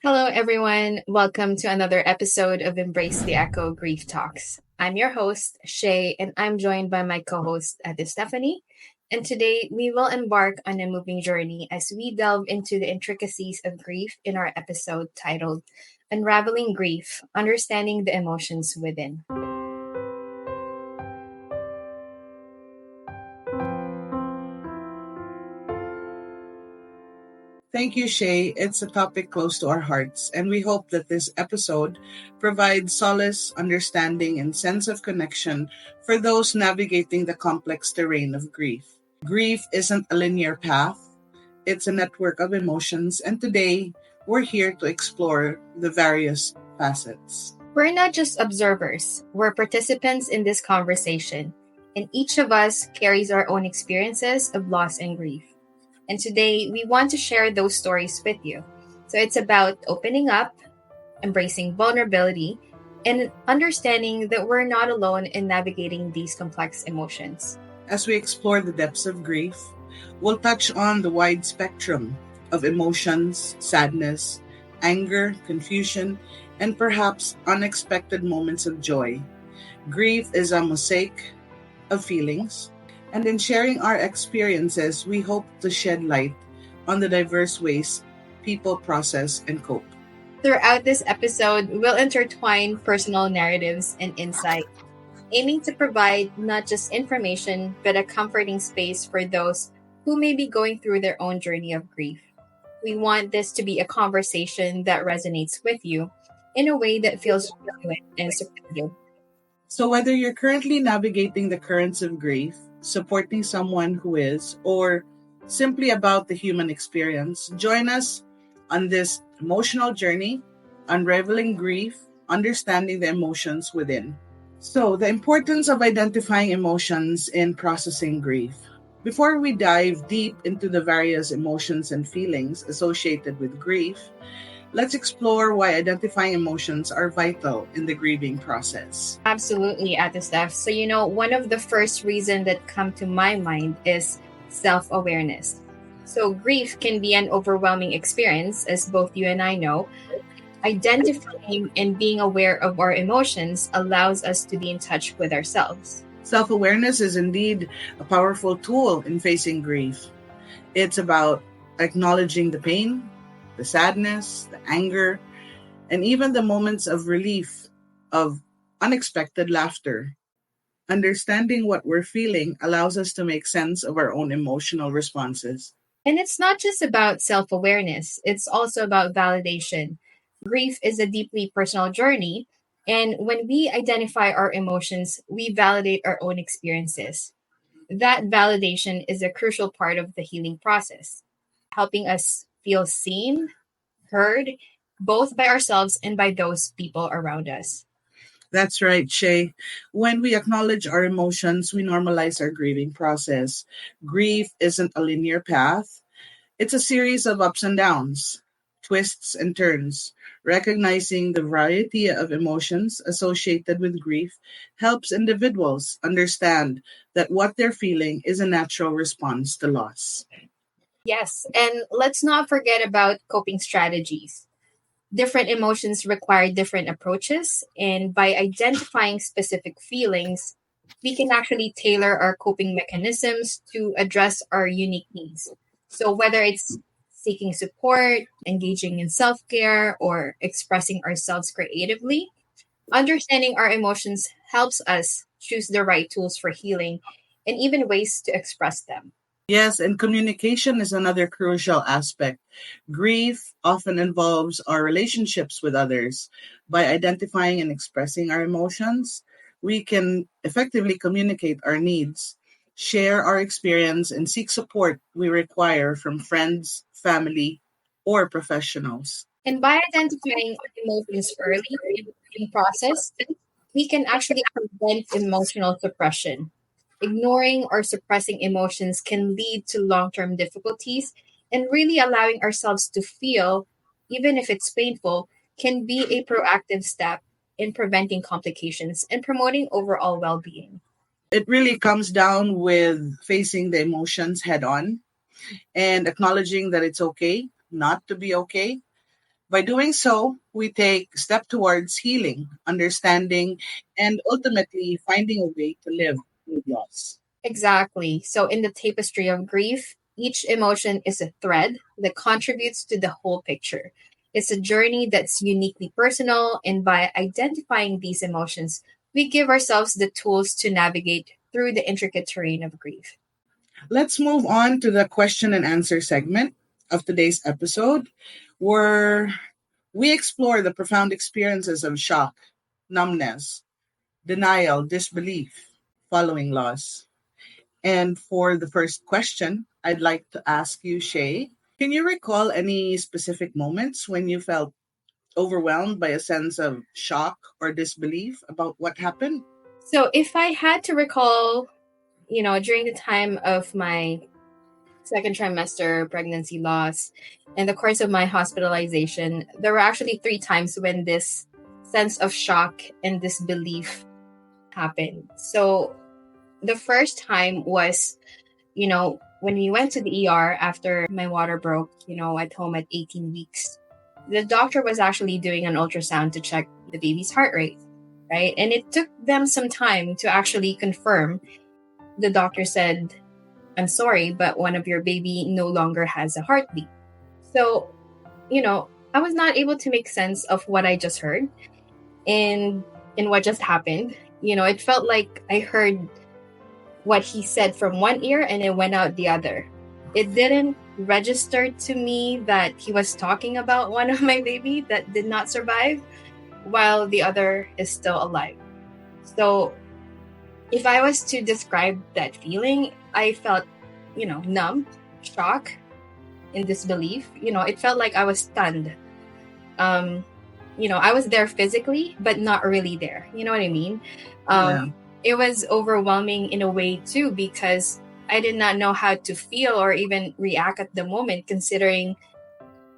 Hello, everyone. Welcome to another episode of Embrace the Echo Grief Talks. I'm your host, Shea, and I'm joined by my co host, Stephanie. And today we will embark on a moving journey as we delve into the intricacies of grief in our episode titled Unraveling Grief Understanding the Emotions Within. Thank you, Shay. It's a topic close to our hearts, and we hope that this episode provides solace, understanding, and sense of connection for those navigating the complex terrain of grief. Grief isn't a linear path, it's a network of emotions, and today we're here to explore the various facets. We're not just observers, we're participants in this conversation, and each of us carries our own experiences of loss and grief. And today we want to share those stories with you. So it's about opening up, embracing vulnerability, and understanding that we're not alone in navigating these complex emotions. As we explore the depths of grief, we'll touch on the wide spectrum of emotions, sadness, anger, confusion, and perhaps unexpected moments of joy. Grief is a mosaic of feelings, and in sharing our experiences, we hope to shed light on the diverse ways people process and cope. Throughout this episode, we'll intertwine personal narratives and insight, aiming to provide not just information, but a comforting space for those who may be going through their own journey of grief. We want this to be a conversation that resonates with you in a way that feels genuine and supportive. So, whether you're currently navigating the currents of grief, supporting someone who is, or simply about the human experience, join us on this emotional journey, unraveling grief, understanding the emotions within. So, the importance of identifying emotions in processing grief. Before we dive deep into the various emotions and feelings associated with grief, let's explore why identifying emotions are vital in the grieving process. Absolutely, Steph. So, one of the first reasons that come to my mind is self-awareness. So, grief can be an overwhelming experience, as both you and I know. Identifying and being aware of our emotions allows us to be in touch with ourselves. Self-awareness is indeed a powerful tool in facing grief. It's about acknowledging the pain, the sadness, the anger, and even the moments of relief, of unexpected laughter. Understanding what we're feeling allows us to make sense of our own emotional responses. And it's not just about self awareness, it's also about validation. Grief is a deeply personal journey. And when we identify our emotions, we validate our own experiences. That validation is a crucial part of the healing process, helping us feel seen, heard, both by ourselves and by those people around us. That's right, Shay. When we acknowledge our emotions, we normalize our grieving process. Grief isn't a linear path, it's a series of ups and downs, twists and turns. Recognizing the variety of emotions associated with grief helps individuals understand that what they're feeling is a natural response to loss. Yes, and let's not forget about coping strategies. Different emotions require different approaches, and by identifying specific feelings, we can actually tailor our coping mechanisms to address our unique needs. So, whether it's seeking support, engaging in self care, or expressing ourselves creatively, understanding our emotions helps us choose the right tools for healing and even ways to express them. Yes, and communication is another crucial aspect. Grief often involves our relationships with others. By identifying and expressing our emotions, we can effectively communicate our needs, share our experience, and seek support we require from friends, family, or professionals. And by identifying emotions early in the healing process, we can actually prevent emotional suppression. Ignoring or suppressing emotions can lead to long term difficulties, and really allowing ourselves to feel, even if it's painful, can be a proactive step in preventing complications and promoting overall well being. It really comes down with facing the emotions head on and acknowledging that it's okay not to be okay. By doing so, we take a step towards healing, understanding, and ultimately finding a way to live with loss. Exactly. So, in the tapestry of grief, each emotion is a thread that contributes to the whole picture. It's a journey that's uniquely personal, and by identifying these emotions, we give ourselves the tools to navigate through the intricate terrain of grief. Let's move on to the question and answer segment of today's episode, where we explore the profound experiences of shock, numbness, denial, disbelief following loss. And for the first question, I'd like to ask you, Shay, can you recall any specific moments when you felt overwhelmed by a sense of shock or disbelief about what happened? So, if I had to recall, during the time of my second trimester pregnancy loss and the course of my hospitalization, there were actually three times when this sense of shock and disbelief happened. So the first time was, when we went to the ER after my water broke, at home at 18 weeks. The doctor was actually doing an ultrasound to check the baby's heart rate, right? And it took them some time to actually confirm. The doctor said, "I'm sorry, but one of your baby no longer has a heartbeat." So, I was not able to make sense of what I just heard and what just happened. It felt like I heard what he said from one ear and it went out the other. It didn't register to me that he was talking about one of my baby that did not survive while the other is still alive. So, if I was to describe that feeling, I felt, numb, shock, and disbelief. It felt like I was stunned. Um, I was there physically, but not really there. You know what I mean? Yeah. It was overwhelming in a way too, because I did not know how to feel or even react at the moment, considering,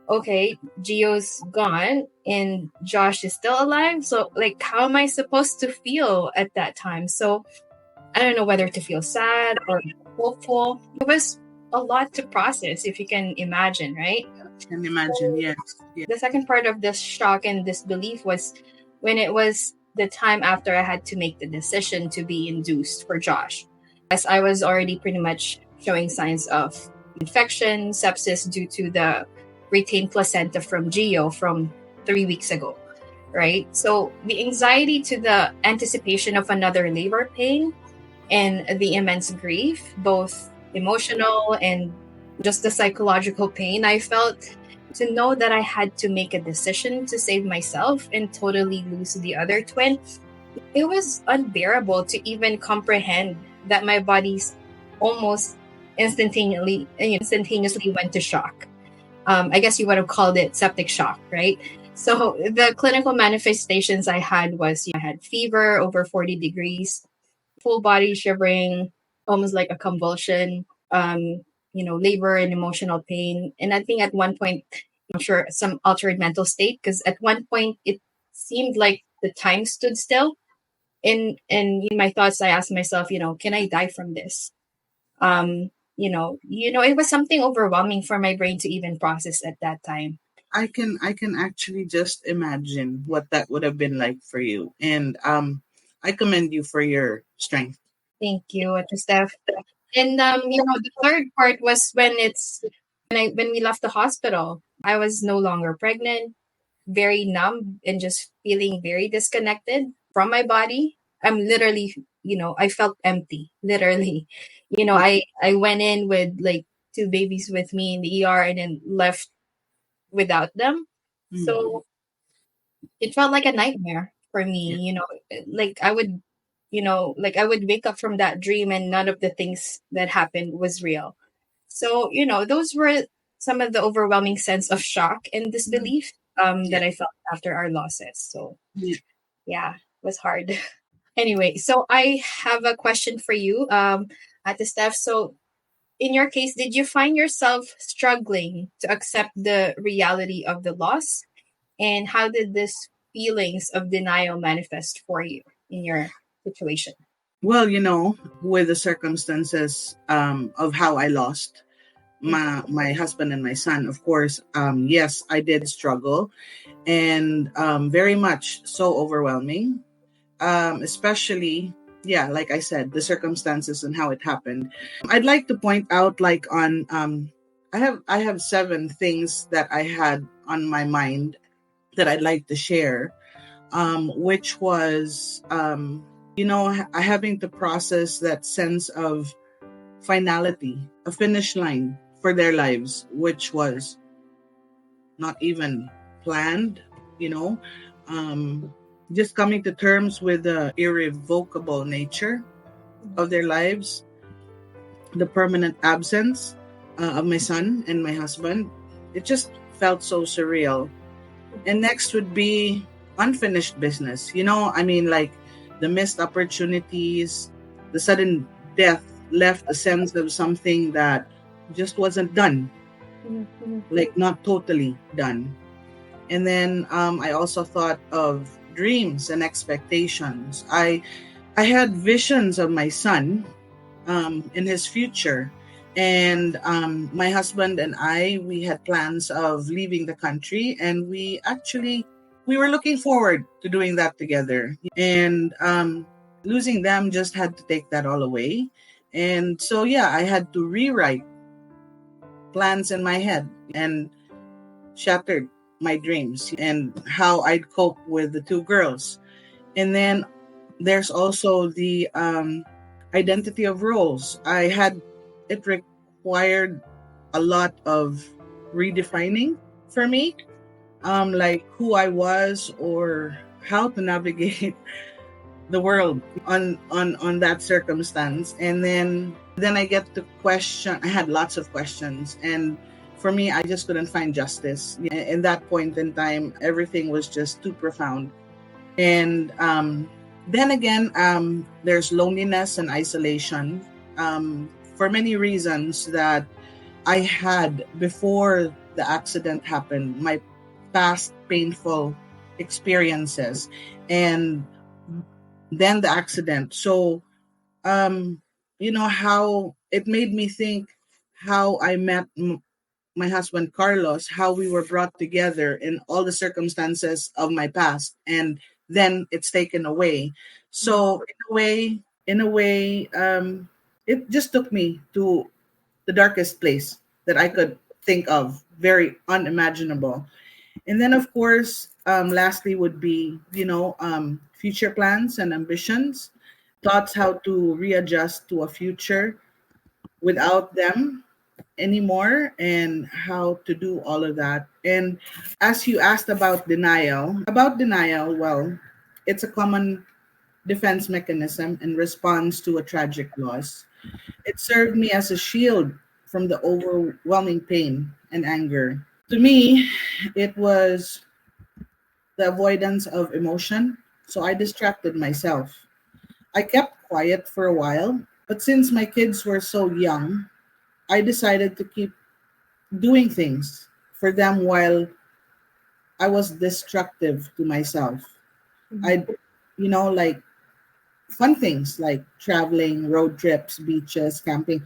okay, Gio's gone and Josh is still alive. So, like, how am I supposed to feel at that time? So, I don't know whether to feel sad or hopeful. It was a lot to process, if you can imagine, right? Can imagine, yes. Yeah. The second part of this shock and disbelief was when it was the time after I had to make the decision to be induced for Josh, as I was already pretty much showing signs of infection, sepsis due to the retained placenta from Gio from 3 weeks ago, right? So the anxiety to the anticipation of another labor pain and the immense grief, both emotional and just the psychological pain I felt, to know that I had to make a decision to save myself and totally lose the other twin. It was unbearable to even comprehend that my body's almost instantaneously went to shock. I guess you would have called it septic shock, right? So the clinical manifestations I had was I had fever over 40 degrees, full body shivering, almost like a convulsion, labor and emotional pain. And I think at one point, I'm sure some altered mental state, because at one point it seemed like the time stood still. And in my thoughts, I asked myself, can I die from this? It was something overwhelming for my brain to even process at that time. I can actually just imagine what that would have been like for you. And I commend you for your strength. Thank you, Steph. And the third part was when we left the hospital. I was no longer pregnant, very numb, and just feeling very disconnected from my body. I'm literally, I felt empty, literally. Yeah. I went in with like two babies with me in the ER and then left without them. Mm. So it felt like a nightmare for Yeah. me, like I would, like I would wake up from that dream and none of the things that happened was real. So, those were some of the overwhelming sense of shock and disbelief Yeah. that I felt after our losses. So, Yeah. yeah, it was hard. Anyway, so I have a question for you, at the Steph. So, in your case, did you find yourself struggling to accept the reality of the loss? And how did this feelings of denial manifest for you in your situation? Well, with the circumstances of how I lost my husband and my son. Of course, yes, I did struggle, and very much so overwhelming, especially, yeah, like I said, the circumstances and how it happened. I'd like to point out, like, on I have 7 things that I had on my mind that I'd like to share, which was, having to process that sense of finality, a finish line for their lives, which was not even planned, you know, um, just coming to terms with the irrevocable nature of their lives, the permanent absence of my son and my husband. It just felt so surreal. And next would be unfinished business. I mean, like, the missed opportunities, the sudden death left a sense of something that just wasn't done, like, not totally done. And then I also thought of dreams and expectations. I had visions of my son in his future. And my husband and we had plans of leaving the country, and we were looking forward to doing that together. And losing them just had to take that all away. And so, yeah, I had to rewrite plans in my head, and shattered my dreams and how I'd cope with the 2 girls. And then there's also the identity of roles. It required a lot of redefining for me, like who I was or how to navigate the world on that circumstance. And then I get to question. I had lots of questions, and for me, I just couldn't find justice. In that point in time, everything was just too profound. And then again, there's loneliness and isolation, for many reasons that I had before the accident happened, my past painful experiences, and then the accident. So, how it made me think how I met my husband Carlos, how we were brought together in all the circumstances of my past, and then it's taken away. So in a way, it just took me to the darkest place that I could think of, very unimaginable. And then, of course, lastly would be, future plans and ambitions, thoughts how to readjust to a future without them anymore, and how to do all of that. And as you asked about denial, well, it's a common defense mechanism in response to a tragic loss. It served me as a shield from the overwhelming pain and anger. To me, it was the avoidance of emotion, so I distracted myself. I kept quiet for a while, but since my kids were so young, I decided to keep doing things for them while I was destructive to myself. I, like, fun things like traveling, road trips, beaches, camping,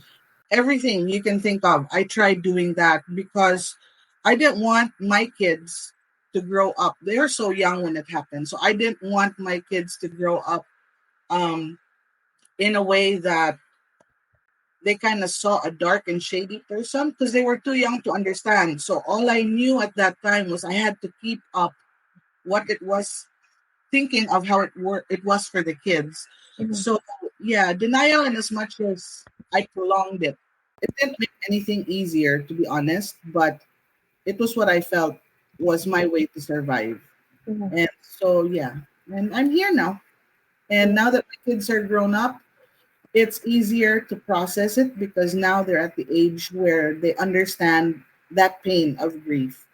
everything you can think of. I tried doing that because I didn't want my kids to grow up. They were so young when it happened. So I didn't want my kids to grow up um, in a way that they kind of saw a dark and shady person, because they were too young to understand. So all I knew at that time was I had to keep up what it was, thinking of how it was for the kids. So, yeah, denial, in as much as I prolonged it, it didn't make anything easier, to be honest, but it was what I felt was my way to survive. And so, yeah, and I'm here now. And now that my kids are grown up, it's easier to process it because now they're at the age where they understand that pain of grief.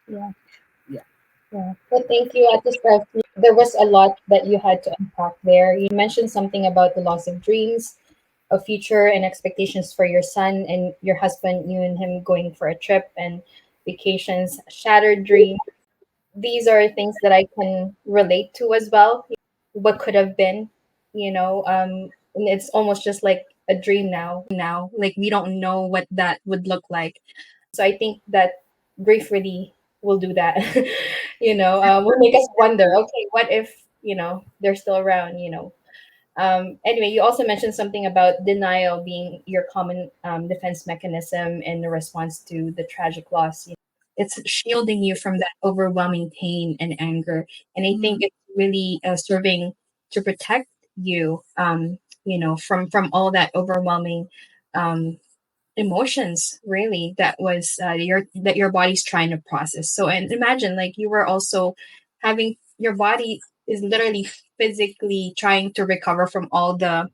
Yeah. Yeah. Yeah. Well, thank you, Ate Stephanie. There was a lot that you had to unpack there. You mentioned something about the loss of dreams, of future and expectations for your son and your husband, you and him going for a trip and vacations, shattered dreams. These are things that I can relate to as well. What could have been, and it's almost just like a dream now. Like we don't know what that would look like. So I think that grief really will do that. Will make us wonder, okay, what if, they're still around, Anyway, you also mentioned something about denial being your common defense mechanism in the response to the tragic loss. It's shielding you from that overwhelming pain and anger. And I think Mhm. it's really serving to protect you, from all that overwhelming um, emotions, really, that your body's trying to process. So, and imagine like you were also having your body is literally physically trying to recover from all the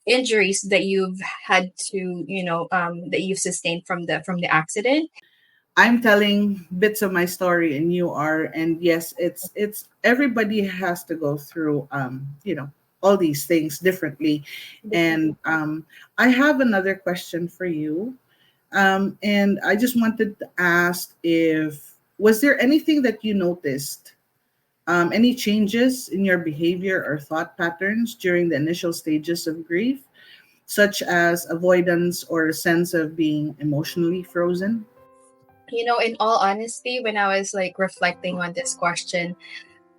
injuries that you've had to that you've sustained from the accident. I'm telling bits of my story and you are, and yes, it's everybody has to go through all these things differently. And I have another question for you. And I just wanted to ask, if was there anything that you noticed, any changes in your behavior or thought patterns during the initial stages of grief, such as avoidance or a sense of being emotionally frozen? In all honesty, when I was like reflecting on this question,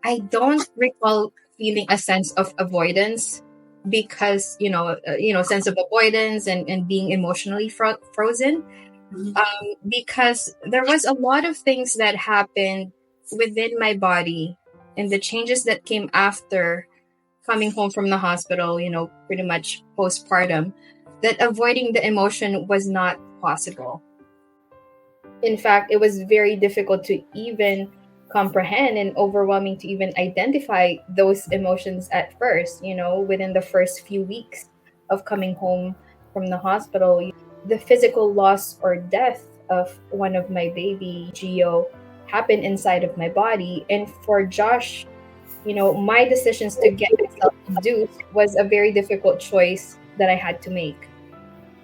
I don't recall feeling a sense of avoidance because sense of avoidance and being emotionally frozen, Mhm. because there was a lot of things that happened within my body and the changes that came after coming home from the hospital, pretty much postpartum, that avoiding the emotion was not possible. In fact, it was very difficult to even comprehend and overwhelming to even identify those emotions at first, within the first few weeks of coming home from the hospital. The physical loss or death of one of my baby, Geo, happened inside of my body. And for Josh, my decisions to get myself induced was a very difficult choice that I had to make.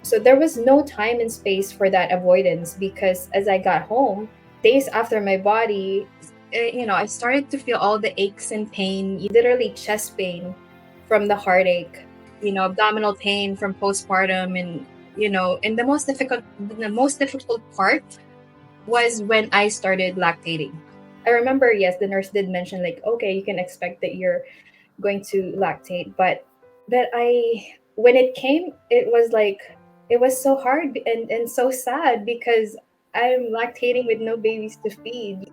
So there was no time and space for that avoidance because as I got home, days after my body, I started to feel all the aches and pain, literally chest pain from the heartache, abdominal pain from postpartum, and the most difficult part was when I started lactating. I remember, yes, the nurse did mention like, okay, you can expect that you're going to lactate, but when it came, it was so hard and so sad because I'm lactating with no babies to feed.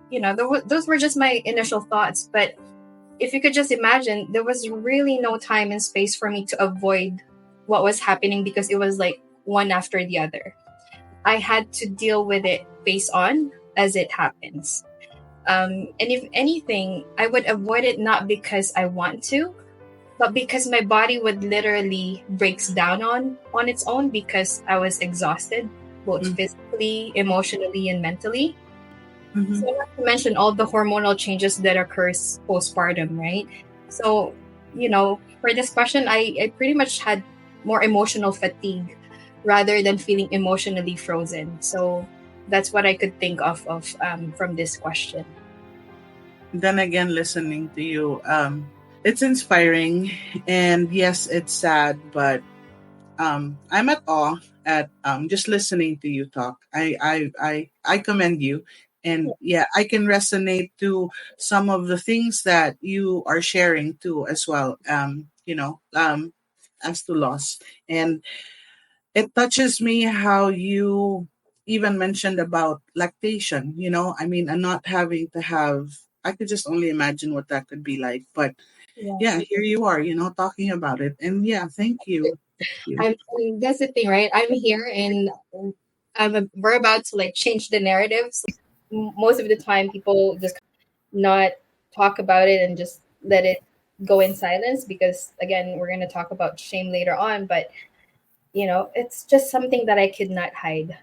Those were just my initial thoughts, but if you could just imagine, there was really no time and space for me to avoid what was happening because it was like one after the other. I had to deal with it face on as it happens. And if anything, I would avoid it not because I want to, but because my body would literally breaks down on its own because I was exhausted, both Mm. physically, emotionally, and mentally. So Mhm. not to mention all the hormonal changes that occurs postpartum, right? So, for this question, I pretty much had more emotional fatigue rather than feeling emotionally frozen. So that's what I could think of from this question. Then again, listening to you, it's inspiring, and yes, it's sad, but I'm at awe at just listening to you talk. I commend you, and yeah, I can resonate to some of the things that you are sharing too as well. As to loss, and it touches me how you even mentioned about lactation. I mean, and not having to have. I could just only imagine what that could be like, but Yeah. yeah, here you are, talking about it, and yeah, thank you, thank you. That's the thing, right? I'm here and we're about to like change the narratives. Most of the time, people just not talk about it and just let it go in silence because, again, we're going to talk about shame later on. But it's just something that I could not hide.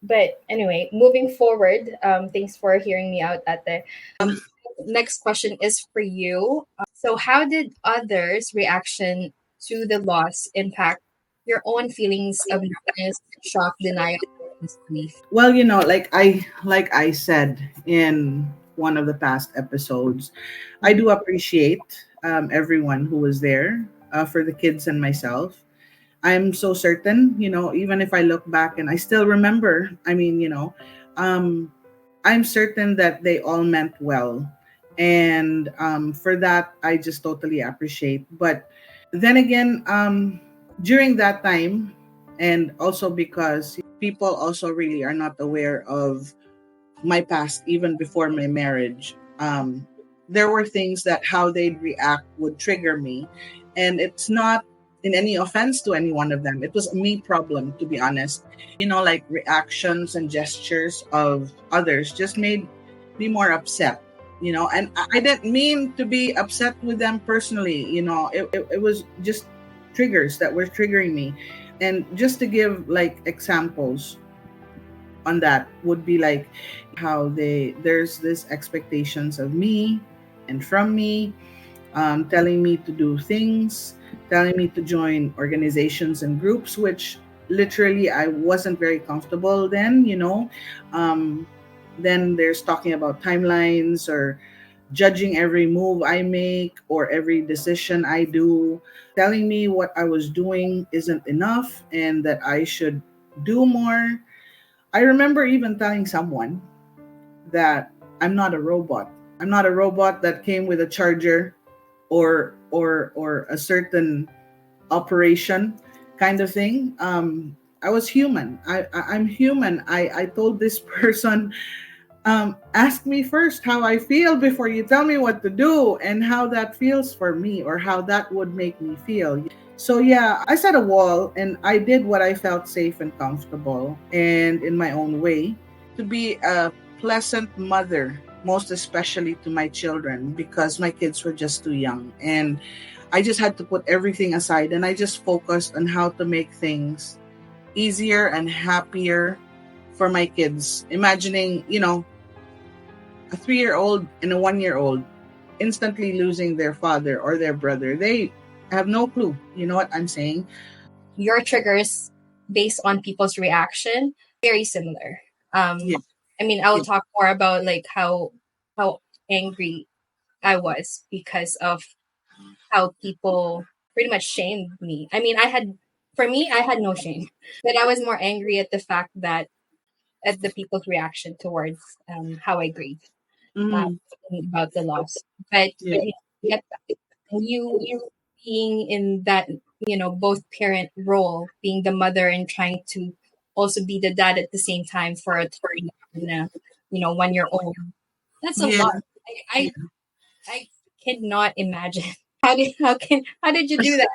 But anyway, moving forward, thanks for hearing me out at the next question is for you. So, how did others' reaction to the loss impact your own feelings of numbness, shock, denial, and disbelief? Well, like I said in one of the past episodes, I Mhm. do appreciate everyone who was there for the kids and myself. I'm so certain, even if I look back and I still remember, um, I'm certain that they all meant well. And for that, I just totally appreciate. But then again, during that time, and also because people also really are not aware of my past, even before my marriage, there were things that how they'd react would trigger me. And it's not in any offense to any one of them. It was a me problem, to be honest. Like reactions and gestures of others just made me more upset. And I didn't mean to be upset with them personally. It was just triggers that were triggering me. And just to give like examples on that would be like how there's this expectations of me and from me, telling me to do things, telling me to join organizations and groups, which literally I wasn't very comfortable then. um, then there's talking about timelines or judging every move I make or every decision I do, telling me what I was doing isn't enough and that I should do more. I remember even telling someone that I'm not a robot. I'm not a robot that came with a charger or a certain operation kind of thing. I was human. I'm human. I told this person, ask me first how I feel before you tell me what to do and how that feels for me or how that would make me feel. So yeah, I set a wall and I did what I felt safe and comfortable and in my own way to be a pleasant mother, most especially to my children because my kids were just too young. And I just had to put everything aside and I just focused on how to make things easier and happier for my kids. Imagining, a 3-year old and a 1-year old instantly losing their father or their brother. They have no clue. You know what I'm saying? Your triggers based on people's reaction very similar. Yeah. I mean, I will talk more about like how angry I was because of how people pretty much shamed me. I mean, for me, I had no shame, but I was more angry at the fact that at the people's reaction towards how I grieve uh, Mm-hmm. about the loss. But Yeah. yet, you being in that both parent role, being the mother and trying to also be the dad at the same time for a 1-year old. That's a Yeah. lot. I cannot imagine. How did you do that?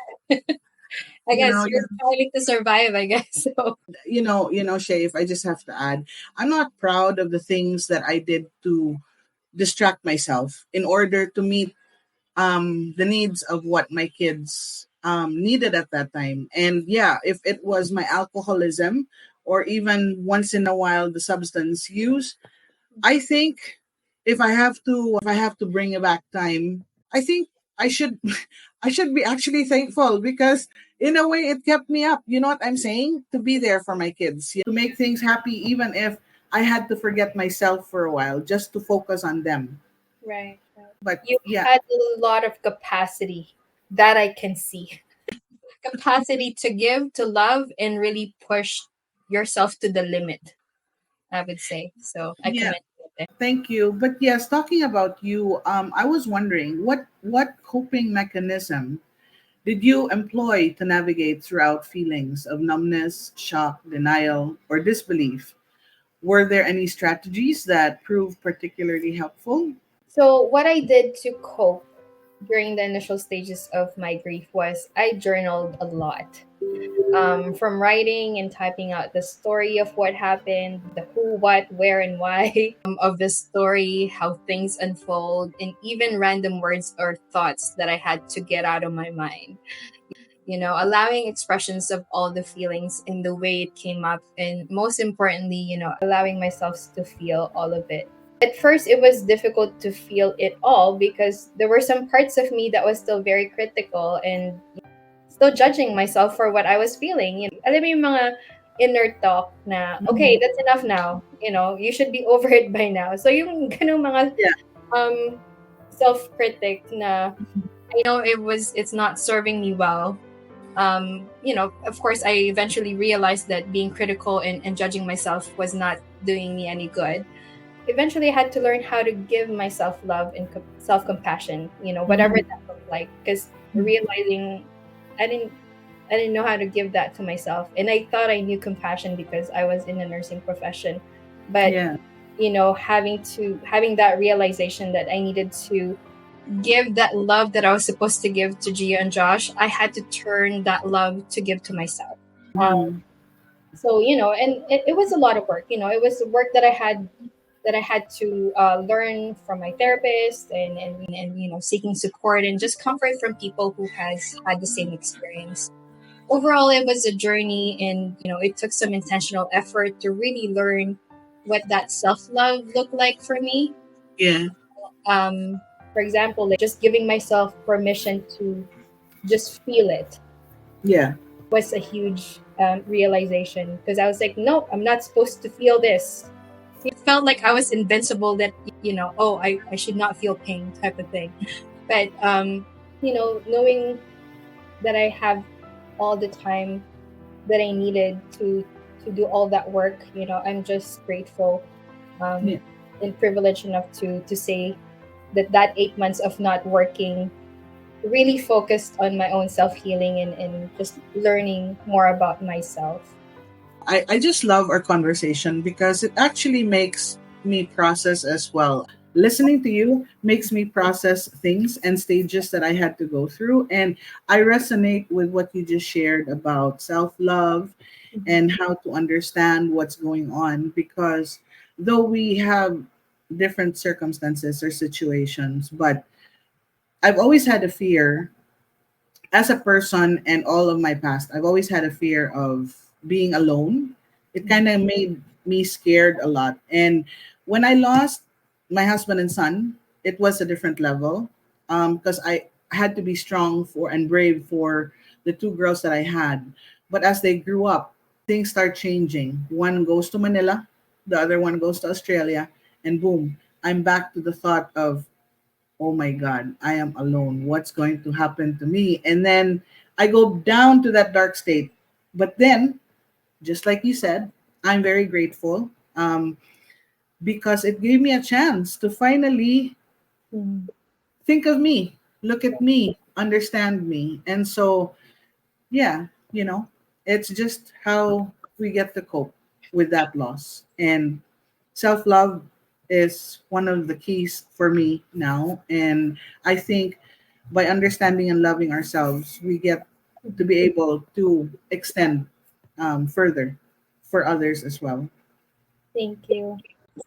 I You guess know, you're trying to survive, I guess. So Shay, if I just have to add, I'm not proud of the things that I did to distract myself in order to meet the needs of what my kids needed at that time. And yeah, if it was my alcoholism or even once in a while the substance use, I think if I have to bring back time, I think I should I should be actually thankful because in a way it kept me up. You know what I'm saying? To be there for my kids, to make things happy even if I had to forget myself for a while just to focus on them. right. But You yeah, had a lot of capacity that I can see. Capacity to give, to love, and really push yourself to the limit, I would say. So I yeah, commend you there. thank you. But yes, talking about you, I was wondering what coping mechanism did you employ to navigate throughout feelings of numbness, shock, denial, or disbelief? Were there any strategies that proved particularly helpful? So what I did to cope during the initial stages of my grief was I journaled a lot. From writing and typing out the story of what happened, the who, what, where, and why of the story, how things unfold, and even random words or thoughts that I had to get out of my mind. Allowing expressions of all the feelings in the way it came up, and most importantly, allowing myself to feel all of it. At first, it was difficult to feel it all because there were some parts of me that was still very critical and still judging myself for what I was feeling. Alam mo yung mga inner talk na, okay, Mhm. that's enough now. You should be over it by now. So yung ganung mga Yeah. um, self-critic na I know it's not serving me well. Of course, I eventually realized that being critical and judging myself was not doing me any good. Eventually, I had to learn how to give myself love and self compassion, whatever Mm. that looked like, because realizing I didn't. I didn't know how to give that to myself. And I thought I knew compassion because I was in the nursing profession. But, Yeah. having that realization that I needed to give that love that I was supposed to give to Gia and Josh, I had to turn that love to give to myself. Mm. So, and it was a lot of work. It was work that I had to learn from my therapist, and seeking support and just comfort from people who has had the same experience. Overall, it was a journey, and it took some intentional effort to really learn what that self-love looked like for me. Yeah. For example, like just giving myself permission to just feel it Yeah. was a huge realization, because I was like, no, I'm not supposed to feel this. It felt like I was invincible, that oh, I should not feel pain, type of thing. But knowing that I have all the time that I needed to do all that work, I'm just grateful, Yeah. and privileged enough to say that 8 months of not working really focused on my own self healing, and just learning more about myself. I just love our conversation because it actually makes me process as well. Listening to you makes me process things and stages that I had to go through. And I resonate with what you just shared about self love Mhm. and how to understand what's going on. Because though we have different circumstances or situations, but I've always had a fear as a person and all of my past, I've always had a fear of being alone. It kind of made me scared a lot. And when I lost my husband and son, it was a different level because I had to be strong for and brave for the two girls that I had. But as they grew up, things start changing. One goes to Manila, the other one goes to Australia, and boom, I'm back to the thought of, oh my God, I am alone. What's going to happen to me? And then I go down to that dark state. But then, just like you said, I'm very grateful because it gave me a chance to finally Mhm. think of me, look at me, understand me. And so, yeah, it's just how we get to cope with that loss. And self love is one of the keys for me now. And I think by understanding and loving ourselves, we get to be able to extend further for others as well. Thank you.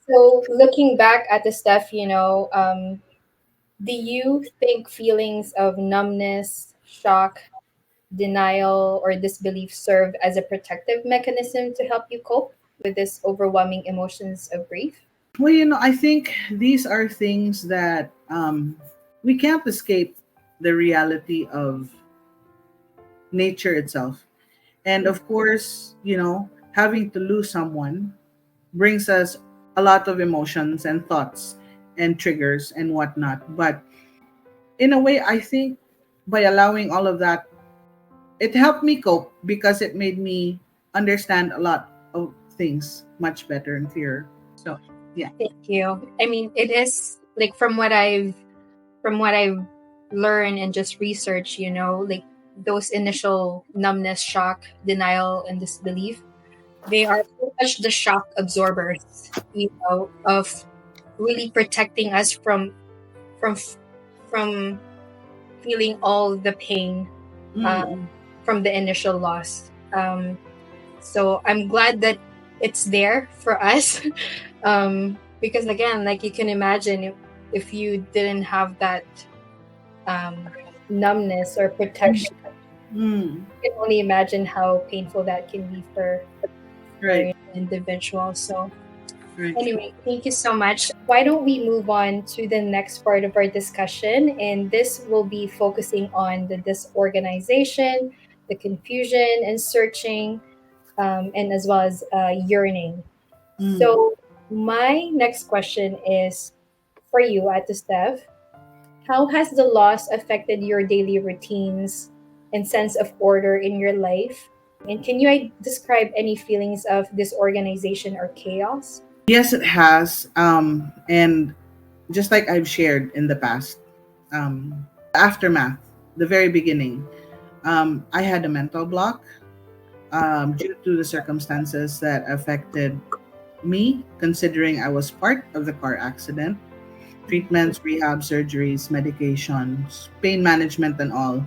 So, looking back at the stuff, do you think feelings of numbness, shock, denial, or disbelief serve as a protective mechanism to help you cope with this overwhelming emotions of grief? Well, I think these are things that we can't escape the reality of nature itself. And of course, having to lose someone brings us a lot of emotions and thoughts and triggers and whatnot. But in a way, I think by allowing all of that, it helped me cope because it made me understand a lot of things much better and clearer. So, yeah. Thank you. I mean, it is like from what I've learned and just researched, like those initial numbness, shock, denial, and disbelief, they are pretty much the shock absorbers, of really protecting us from from feeling all the pain, uh, Mm. from the initial loss. So I'm glad that it's there for us, because again, like you can imagine, if you didn't have that um, numbness or protection, Mm. you can only imagine how painful that can be for Right. an individual. So Right. anyway, thank you so much. Why don't we move on to the next part of our discussion? And this will be focusing on the disorganization, the confusion and searching, and as well as yearning. Mm. So, my next question is for you, at the Steph. How has the loss affected your daily routines? and sense of order in your life? And can you describe any feelings of disorganization or chaos? Yes, it has. And just like I've shared in the past, the aftermath, the very beginning, I had a mental block due to the circumstances that affected me, considering I was part of the car accident, treatments, rehab, surgeries, medications, pain management, and all.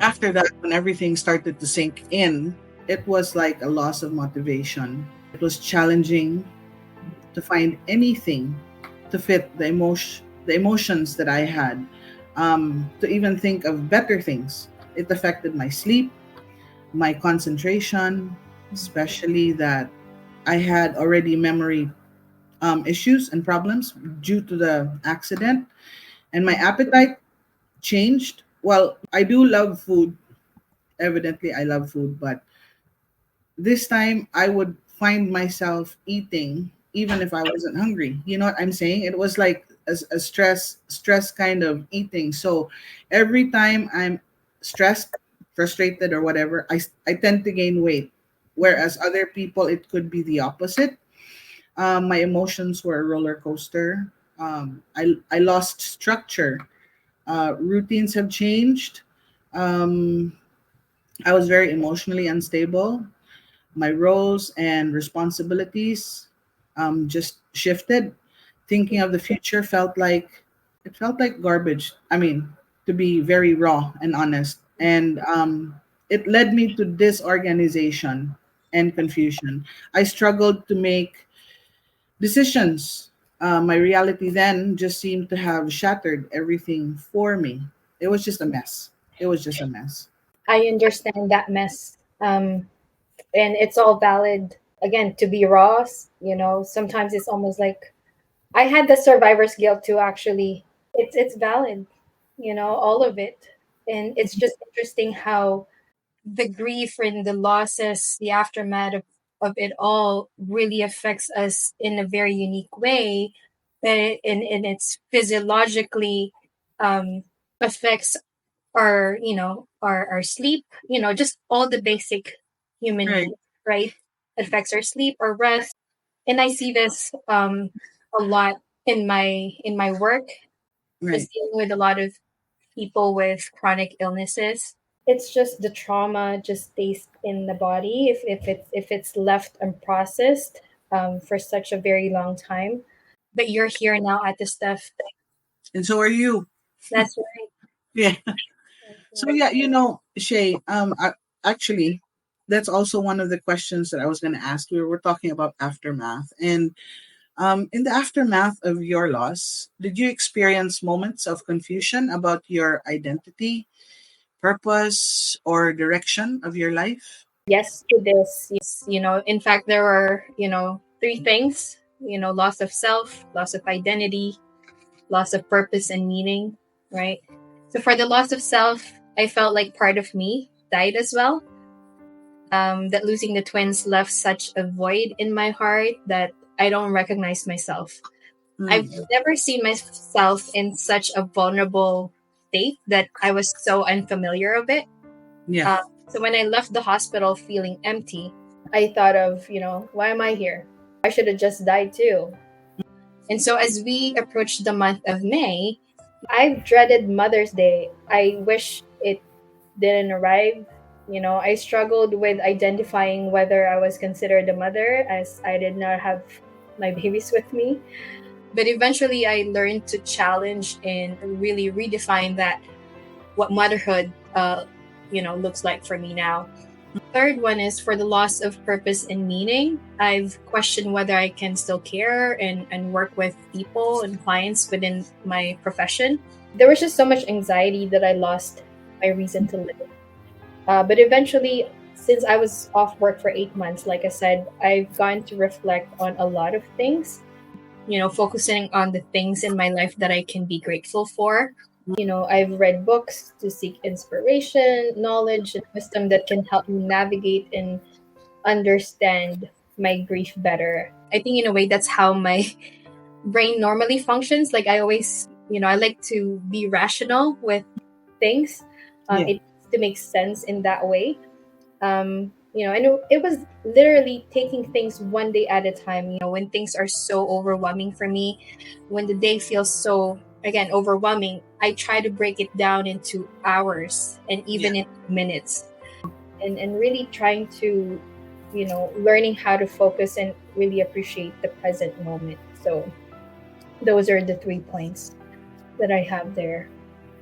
After that, when everything started to sink in, it was like a loss of motivation. It was challenging to find anything to fit the emotions that I had, to even think of better things. It affected my sleep, my concentration, especially that I had already memory issues and problems due to the accident, and my appetite changed. Well, I do love food. Evidently, I love food, but this time I would find myself eating even if I wasn't hungry. You know what I'm saying? It was like a stress kind of eating. So every time I'm stressed, frustrated, or whatever, I tend to gain weight. Whereas other people, it could be the opposite. My emotions were a roller coaster. I lost structure. Routines have changed. Um, I was very emotionally unstable. My roles and responsibilities just shifted. Thinking of the future felt like garbage. I mean, to be very raw and honest, and it led me to disorganization and confusion. I struggled to make decisions. My reality then just seemed to have shattered everything for me. It was just a mess. It was just a mess. I understand that mess. And it's all valid. Again, to be raw, sometimes it's almost like I had the survivor's guilt too, actually. It's valid, all of it. And it's just interesting how the grief and the losses, the aftermath of it all really affects us in a very unique way. That and it's physiologically um, affects our sleep, just all the basic human Right, needs, right? It affects our sleep, our rest. And I see this a lot in my work, right, just dealing with a lot of people with chronic illnesses. It's just the trauma just stays in the body if it's left unprocessed for such a very long time. But you're here now at the stuff. and so are you. That's right. Yeah. That's So right. yeah, Shay, actually, that's also one of the questions that I was going to ask. We were talking about aftermath, and in the aftermath of your loss, did you experience moments of confusion about your identity, purpose, or direction of your life? Yes to this. In fact, there are, three things, loss of self, loss of identity, loss of purpose and meaning, right? So for the loss of self, I felt like part of me died as well. That losing the twins left such a void in my heart that I don't recognize myself. I've Mm, never seen myself in such a vulnerable state that I was so unfamiliar of it. yeah. Uh, so when I left the hospital feeling empty, I thought of, why am I here? I should have just died too. And so as we approach the month of May, I've dreaded Mother's Day. I wish it didn't arrive. I struggled with identifying whether I was considered a mother as I did not have my babies with me. But eventually I learned to challenge and really redefine that, what motherhood looks like for me now. Third one is for the loss of purpose and meaning. I've questioned whether I can still care and work with people and clients within my profession. There was just so much anxiety that I lost my reason to live. But eventually, since I was off work for 8 months, like I said, I've gone to reflect on a lot of things, focusing on the things in my life that I can be grateful for. I've read books to seek inspiration, knowledge, and wisdom that can help me navigate and understand my grief better. I think, in a way, that's how my brain normally functions. Like, I always, I like to be rational with things. Yeah. It to make sense in that way. And it was literally taking things one day at a time. When things are so overwhelming for me, when the day feels so, again, overwhelming, I try to break it down into hours and Yeah. even in minutes, and really trying to, learning how to focus and really appreciate the present moment. So those are the 3 points that I have there.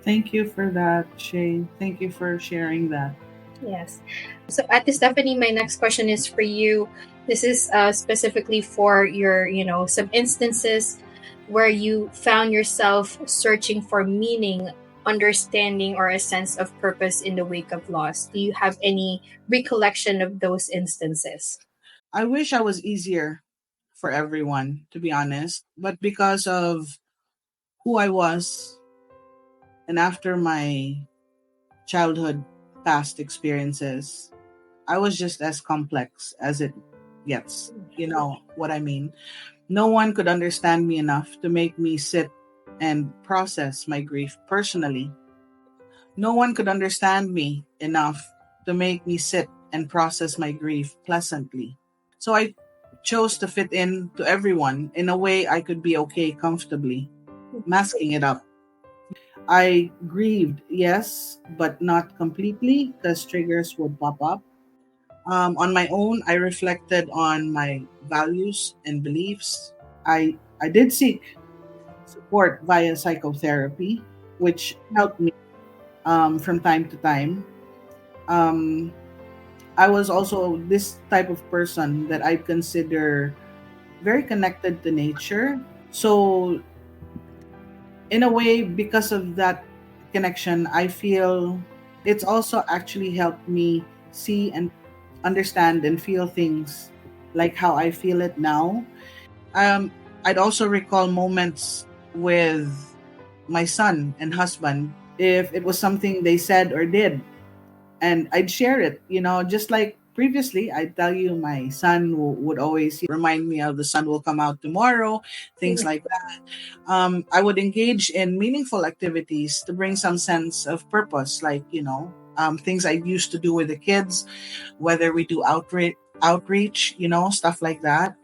Thank you for that, Shay. Thank you for sharing that. Yes. So, Ate Stephanie, my next question is for you. This is specifically for your, some instances where you found yourself searching for meaning, understanding, or a sense of purpose in the wake of loss. Do you have any recollection of those instances? I wish I was easier for everyone, to be honest. But because of who I was and after my childhood past experiences, I was just as complex as it gets. You know what I mean? No one could understand me enough to make me sit and process my grief personally. No one could understand me enough to make me sit and process my grief pleasantly. So I chose to fit in to everyone in a way I could be okay comfortably, masking it up. I grieved, yes, but not completely because triggers would pop up. On my own, I reflected on my values and beliefs. I did seek support via psychotherapy, which helped me from time to time. Um, I was also this type of person that I consider very connected to nature. So, in a way, because of that connection, I feel it's also actually helped me see and understand and feel things like how I feel it now. I'd also recall moments with my son and husband if it was something they said or did, and I'd share it, just like previously. I'd tell you my son would always remind me of the sun will come out tomorrow, things like that. I would engage in meaningful activities to bring some sense of purpose, like, things I used to do with the kids, whether we do outreach, stuff like that.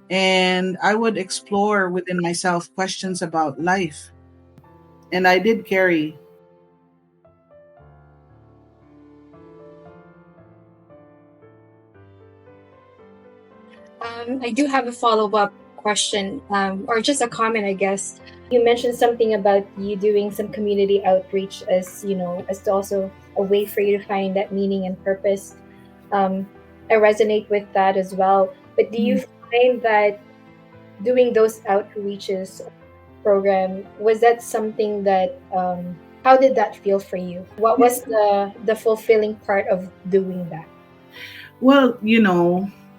And I would explore within myself questions about life. And I did carry. I do have a follow up question, or just a comment, I guess. You mentioned something about you doing some community outreach as, as also a way for you to find that meaning and purpose. I resonate with that as well. But do you find that doing those outreaches program, was that something that, how did that feel for you? What was the fulfilling part of doing that? Well,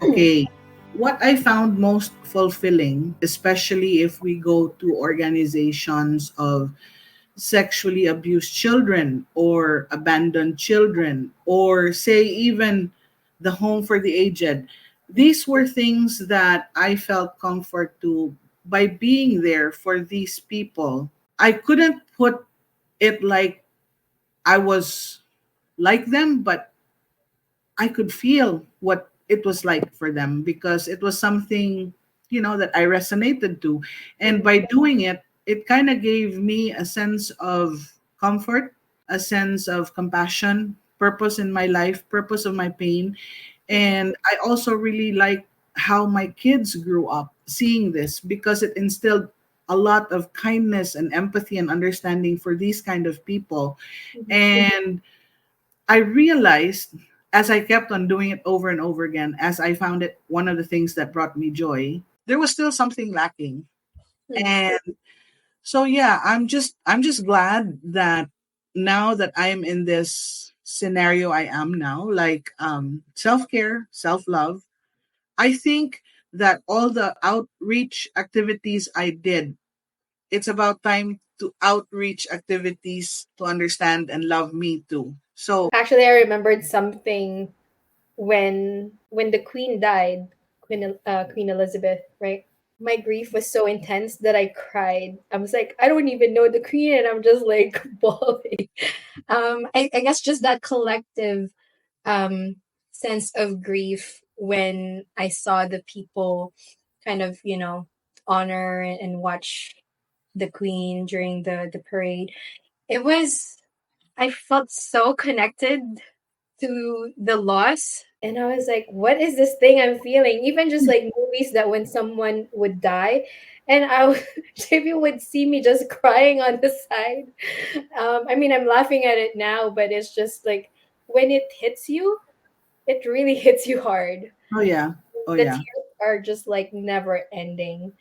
okay, what I found most fulfilling, especially if we go to organizations of sexually abused children or abandoned children, or say even the home for the aged, these were things that I felt comfort to by being there for these people. I couldn't put it like I was like them, but I could feel what it was like for them because it was something, that I resonated to. And by doing it, it kind of gave me a sense of comfort, a sense of compassion, purpose in my life, purpose of my pain. And I also really like how my kids grew up seeing this because it instilled a lot of kindness and empathy and understanding for these kind of people. And I realized as I kept on doing it over and over again, as I found it one of the things that brought me joy, there was still something lacking. And so yeah, I'm just glad that now that I'm in this scenario I am now, like self-care, self-love, I think that all the outreach activities I did, it's about time to outreach activities to understand and love me too. So Actually, I remembered something when the queen died, Queen Elizabeth, right? my grief was so intense that I cried. I was like, I don't even know the queen, and I'm just like bawling. I guess just that collective um, sense of grief when I saw the people kind of, honor and watch the queen during the parade. It was, I felt so connected to the loss. And I was like, what is this thing I'm feeling? Even just like movies that when someone would die, and JP would see me just crying on the side. I mean, I'm laughing at it now, but it's just like when it hits you, it really hits you hard. Oh yeah. Oh The yeah. tears are just like never ending.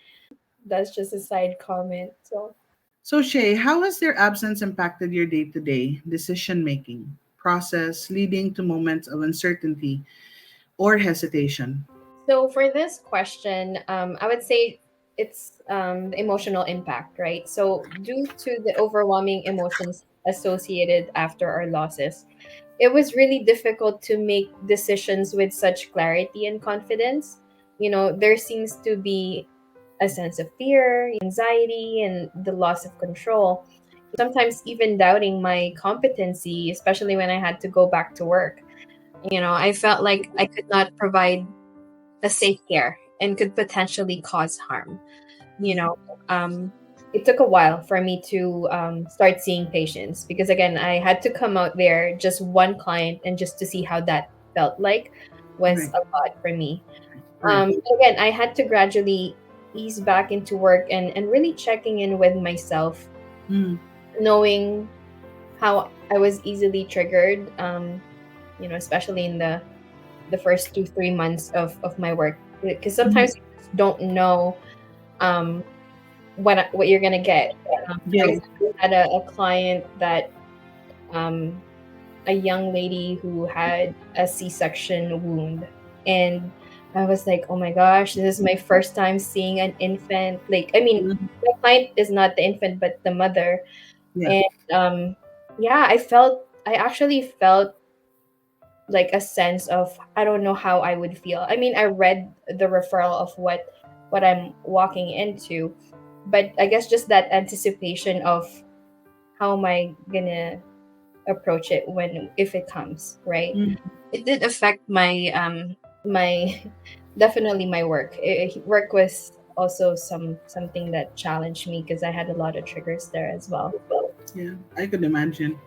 That's just a side comment. So So Shay, how has their absence impacted your day-to-day decision making process, leading to moments of uncertainty or hesitation? So for this question, I would say it's the emotional impact, right? So due to the overwhelming emotions associated after our losses, it was really difficult to make decisions with such clarity and confidence. There seems to be a sense of fear, anxiety, and the loss of control. Sometimes even doubting my competency, especially when I had to go back to work. I felt like I could not provide a safe care and could potentially cause harm. You know, it took a while for me to start seeing patients because, again, I had to come out there just one client and just to see how that felt like was Right. a lot for me. Right. Again, I had to gradually ease back into work and really checking in with myself, Mm, knowing how I was easily triggered, especially in the first 2 3 months of my work because mm, sometimes you just don't know what you're gonna get. For yes. example, I had a client that um, a young lady who had a C-section wound, and I was like, oh my gosh, this is my first time seeing an infant. Like, I mean, Mm, the client is not the infant but the mother, yeah. and yeah, I actually felt like a sense of I don't know how I would feel. I mean, I read the referral of what I'm walking into, but I guess just that anticipation of how am I gonna approach it when if it comes, right? Mm, It did affect my definitely my work. Work was also something that challenged me because I had a lot of triggers there as well. yeah. I could imagine.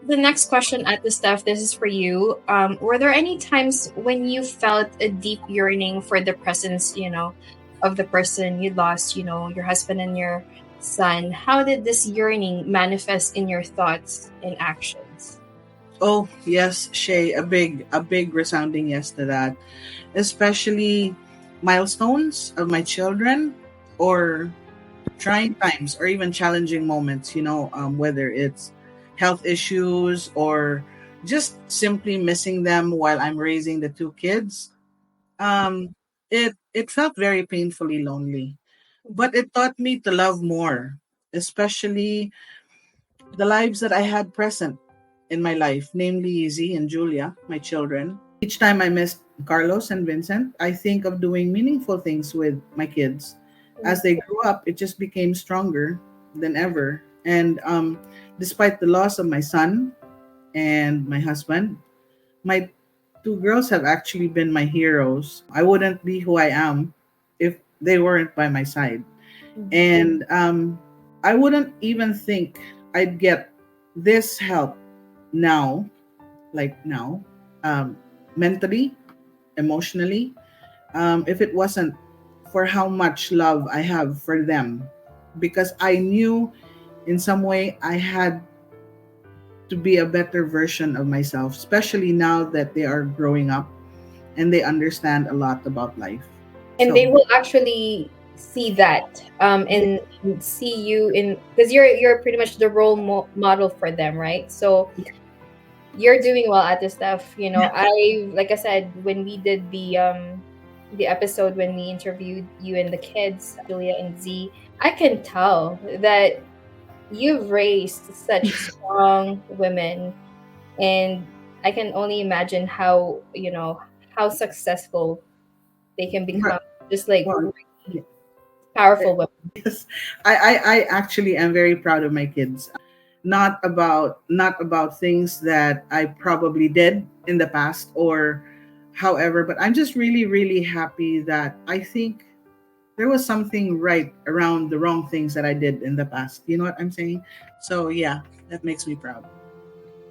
The next question at the staff, this is for you. Were there any times when you felt a deep yearning for the presence, of the person you lost, your husband and your son? How did this yearning manifest in your thoughts and actions? Oh yes, Shay, a big resounding yes to that. Especially milestones of my children or trying times or even challenging moments, whether it's health issues or just simply missing them while I'm raising the two kids. It felt very painfully lonely, Mhm. but it taught me to love more, especially the lives that I had present in my life, namely Z and Julia, my children. Each time I miss Carlos and Vincent, I think of doing meaningful things with my kids. As they grew up, it just became stronger than ever. And despite the loss of my son and my husband, my two girls have actually been my heroes. I wouldn't be who I am if they weren't by my side. Mhm. And I wouldn't even think I'd get this help now, like now, um, mentally, emotionally, if it wasn't for how much love I have for them. Because I knew in some way I had to be a better version of myself, especially now that they are growing up and they understand a lot about life. And they So, will actually see that yeah, and see you in because you're pretty much the model for them, right? So you're doing well at this stuff. I like I said when we did the episode when we interviewed you and the kids, Julia and Z, I can tell that you've raised such strong women, and I can only imagine how successful they can become, but, just like well, yeah. Powerful women. Yes, I actually am very proud of my kids. Not about things that I probably did in the past or however, but I'm just really, really happy that I think there was something right around the wrong things that I did in the past. You know what I'm saying? So yeah, that makes me proud.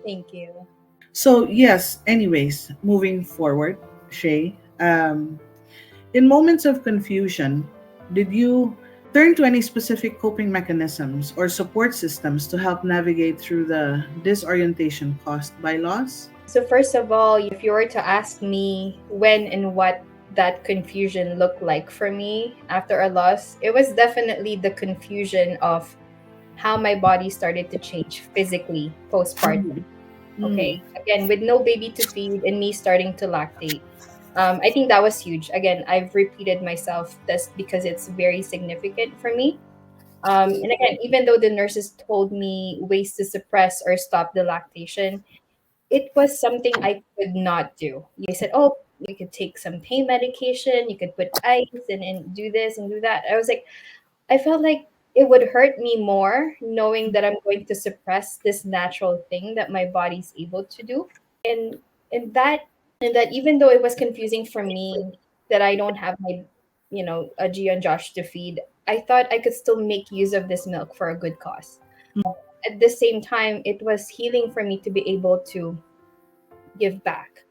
Thank you. So yes, anyways, moving forward, Shay, in moments of confusion, did you turn to any specific coping mechanisms or support systems to help navigate through the disorientation caused by loss? So first of all, if you were to ask me when and what that confusion looked like for me after a loss, it was definitely the confusion of how my body started to change physically postpartum. Mm, Okay. mm, Again, with no baby to feed and me starting to lactate. I think that was huge. Again, I've repeated myself this because it's very significant for me. And again, even though the nurses told me ways to suppress or stop the lactation, it was something I could not do. They said, oh, you could take some pain medication, you could put ice and do this and do that. I was like, I felt like it would hurt me more knowing that I'm going to suppress this natural thing that my body's able to do. And and that and that even though it was confusing for me that I don't have my, a Gio and Josh to feed, I thought I could still make use of this milk for a good cause. At the same time, it was healing for me to be able to give back.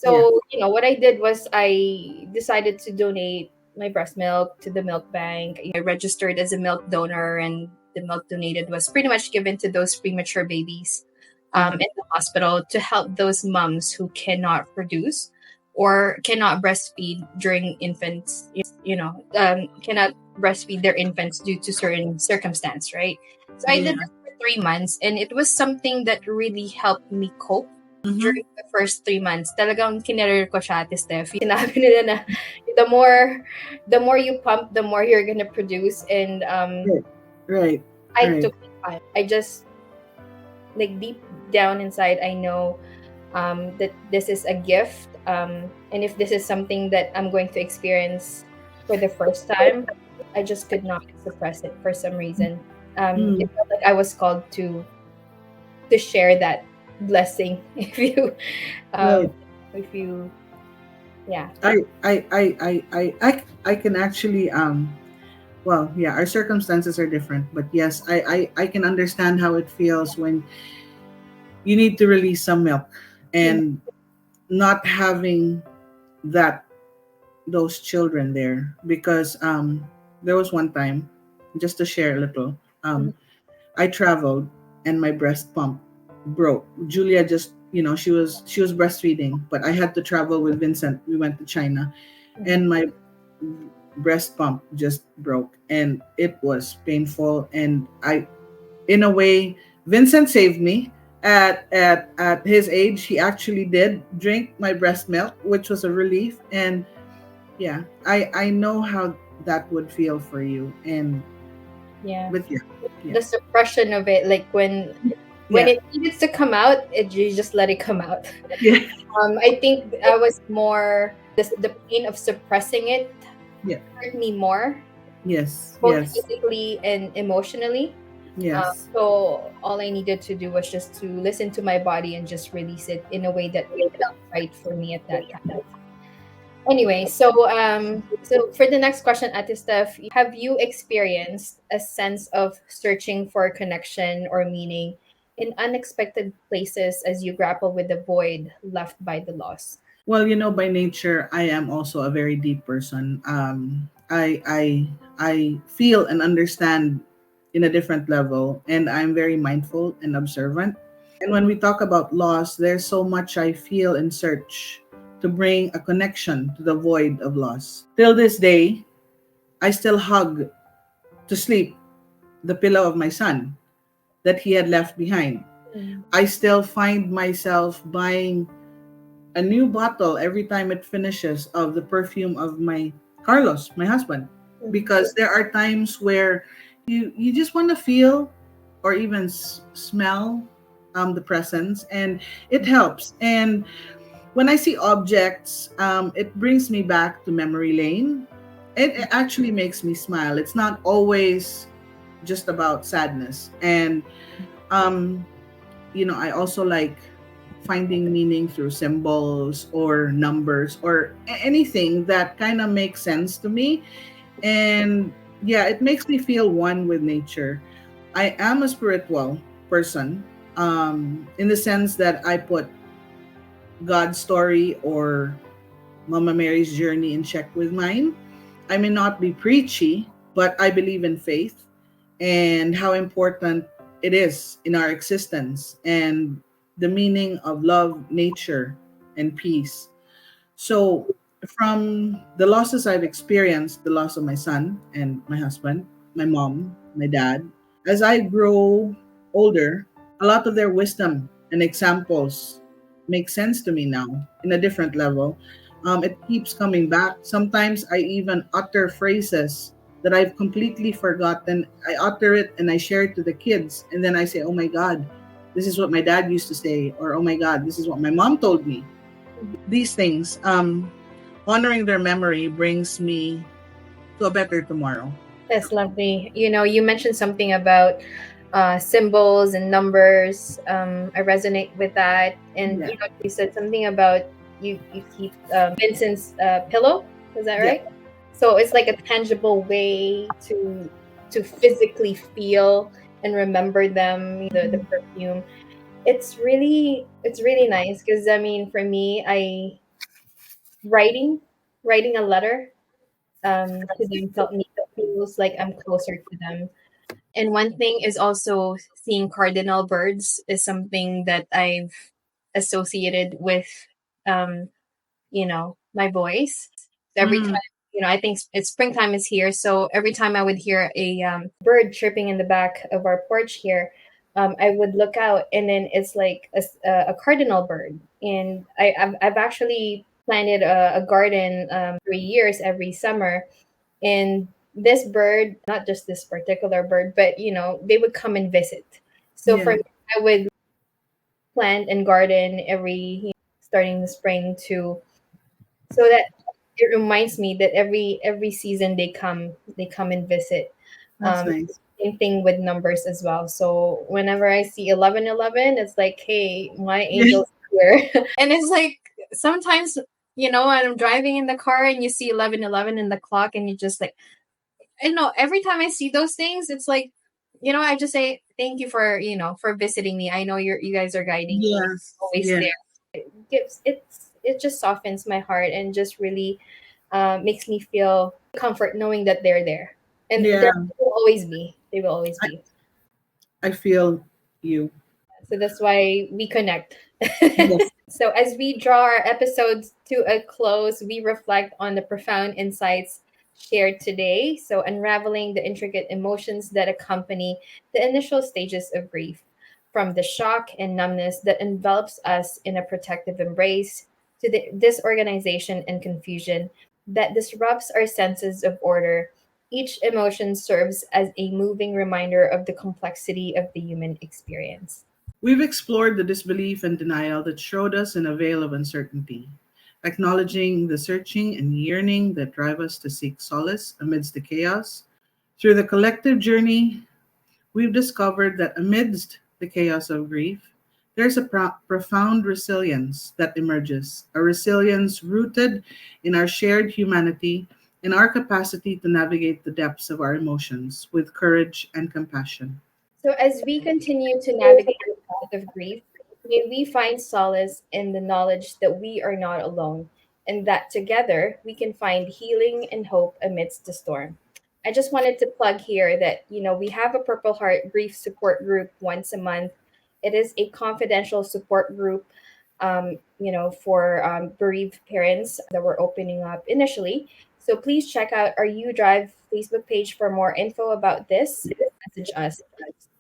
yeah. So, what I did was I decided to donate my breast milk to the milk bank. I registered as a milk donor, and the milk donated was pretty much given to those premature babies Mhm. in the hospital to help those moms who cannot produce or cannot breastfeed during infants, cannot breastfeed their infants due to certain circumstance, right? So I did Yeah. this for 3 months, and it was something that really helped me cope Mm-hmm. during the first 3 months. Talagang kinarir ko siya, Ate Steph. Sinabi nila na the more you pump, the more you're gonna produce. And Right. Right. I Right. took my time. I just, like, deep down inside, I know that this is a gift. And if this is something that I'm going to experience for the first time, I just could not suppress it for some reason. Mm. It felt like I was called to share that blessing. Um, Right. if you, yeah. I can actually well, yeah, our circumstances are different, but yes, I can understand how it feels when you need to release some milk Mhm, and not having that those children there because there was one time, just to share a little, mhm, I traveled and my breast pump broke. Julia just, she was breastfeeding, but I had to travel with Vincent. We went to China mhm. and my breast pump just broke and it was painful, and I, in a way, Vincent saved me. At his age, he actually did drink my breast milk, which was a relief. And yeah, I know how that would feel for you. And Yeah. but yeah, yeah, The suppression of it, like when yeah, it needed to come out, you just let it come out. yeah, I think I was more the pain of suppressing it yeah, hurt me more, yes, both yes, physically and emotionally. yes, So all I needed to do was just to listen to my body and just release it in a way that felt right for me at that time. Anyway, so for the next question, Ate Steph, have you experienced a sense of searching for connection or meaning in unexpected places as you grapple with the void left by the loss? Well, by nature, I am also a very deep person. I feel and understand in a different level, and I'm very mindful and observant. And when we talk about loss, there's so much I feel and search to bring a connection to the void of loss. Till this day, I still hug to sleep the pillow of my son that he had left behind. Mm, I still find myself buying a new bottle every time it finishes of the perfume of my Carlos, my husband, mm, because there are times where you just want to feel or even smell the presence, and it helps. And when I see objects, it brings me back to memory lane, it actually makes me smile. It's not always just about sadness. And um I also like finding meaning through symbols or numbers or anything that kind of makes sense to me. And yeah, it makes me feel one with nature. I am a spiritual person, in the sense that I put God's story or Mama Mary's journey in check with mine. I may not be preachy, but I believe in faith and how important it is in our existence and the meaning of love, nature, and peace. So, from the losses I've experienced, the loss of my son and my husband, my mom, my dad, as I grow older, a lot of their wisdom and examples make sense to me now in a different level. It keeps coming back. Sometimes I even utter phrases that I've completely forgotten. I utter it and I share it to the kids, and then I say, "Oh my God, this is what my dad used to say," or "Oh my God, this is what my mom told me." These things, honoring their memory brings me to a better tomorrow. That's lovely. You mentioned something about symbols and numbers. I resonate with that. And Yeah. you said something about you keep Vincent's pillow. Is that Yeah. right? So it's like a tangible way to physically feel and remember them. The perfume. It's really nice because I mean, for me, I writing writing a letter to them feels like I'm closer to them. And one thing is also seeing cardinal birds is something that I've associated with, my voice. So every Mm, time, I think it's springtime is here. So every time I would hear a bird chirping in the back of our porch here, I would look out and then it's like a cardinal bird. And I've actually planted a garden 3 years every summer, and this bird, not just this particular bird, but they would come and visit. So for yeah. me, I would plant and garden every starting the spring to so that it reminds me that every season they come and visit. That's um nice. Same thing with numbers as well. So whenever I see 1111, it's like, hey, my Yeah. angel's here. And it's like sometimes, I'm driving in the car and you see 1111 in the clock and you just like, I know every time I see those things, it's like, I just say thank you for visiting me. I know you guys are guiding me, Yes. always Yeah. there. It just softens my heart and just really makes me feel comfort knowing that they're there, and Yeah. they will always be. They will always I, be. I feel you. So that's why we connect. Yes. So, as we draw our episodes to a close, we reflect on the profound insights shared today. So, unraveling the intricate emotions that accompany the initial stages of grief, from the shock and numbness that envelops us in a protective embrace to the disorganization and confusion that disrupts our senses of order. Each emotion serves as a moving reminder of the complexity of the human experience. We've explored the disbelief and denial that showed us in a veil of uncertainty, acknowledging the searching and yearning that drive us to seek solace amidst the chaos. Through the collective journey, we've discovered that amidst the chaos of grief, there's a profound resilience that emerges, a resilience rooted in our shared humanity and our capacity to navigate the depths of our emotions with courage and compassion. So, as we continue to navigate the path of grief, may we find solace in the knowledge that we are not alone and that together we can find healing and hope amidst the storm. I just wanted to plug here that, we have a Purple Heart grief support group once a month. It is a confidential support group, for bereaved parents that we're opening up initially. So please check out our UDRiVe Facebook page for more info about this. Message us.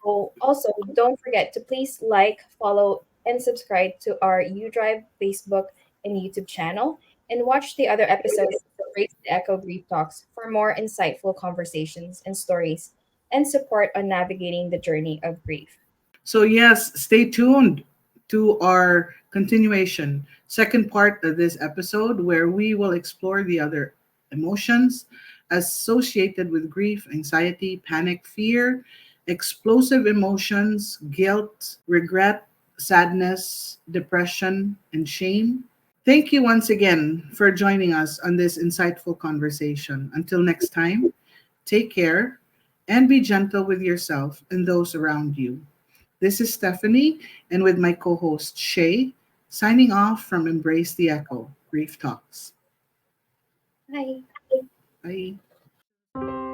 So also, don't forget to please like, follow, and subscribe to our UDrive Facebook and YouTube channel, and watch the other episodes of Raise the Echo Grief Talks for more insightful conversations and stories and support on navigating the journey of grief. So, yes, stay tuned to our continuation, second part of this episode, where we will explore the other emotions, associated with grief, anxiety, panic, fear, explosive emotions, guilt, regret, sadness, depression, and shame. Thank you once again for joining us on this insightful conversation. Until next time, take care and be gentle with yourself and those around you. This is Stephanie, and with my co host Shay, signing off from Embrace the Echo Grief Talks. Bye. Bye.